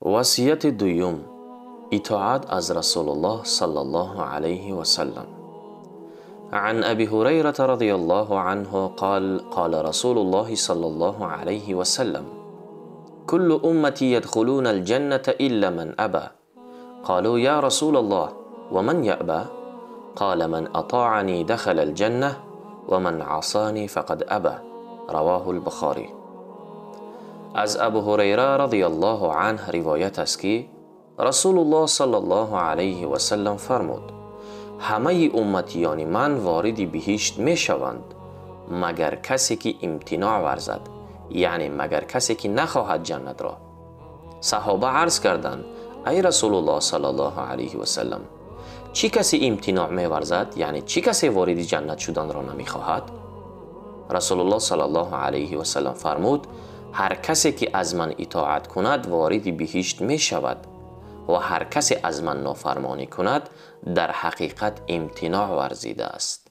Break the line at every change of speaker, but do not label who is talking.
وصیت دوم، اطاعت از رسول الله صلی الله علیه و سلم. عن ابي هريرة رضي الله عنه قال قال رسول الله صلى الله عليه وسلم: كل أمتي يدخلون الجنة إلا من أبى. قالوا يا رسول الله ومن يأبى؟ قال من أطاعني دخل الجنة ومن عصاني فقد أبى. رواه البخاری. از ابو هریره رضی الله عنه روایت است که رسول الله صلی الله علیه و سلم فرمود: همه امتیان من وارد بهشت می شوند مگر کسی که امتناع ورزد، یعنی مگر کسی که نخواهد جنت را. صحابه عرض کردند: ای رسول الله صلی الله علیه و سلم، چی کسی امتناع می ورزد، یعنی چی کسی وارد جنت شدن را نمی خواهد؟ رسول الله صلی الله علیه و سلم فرمود: هر کسی که از من اطاعت کند وارد بهشت می شود و هر کسی از من نافرمانی کند در حقیقت امتناع ورزیده است.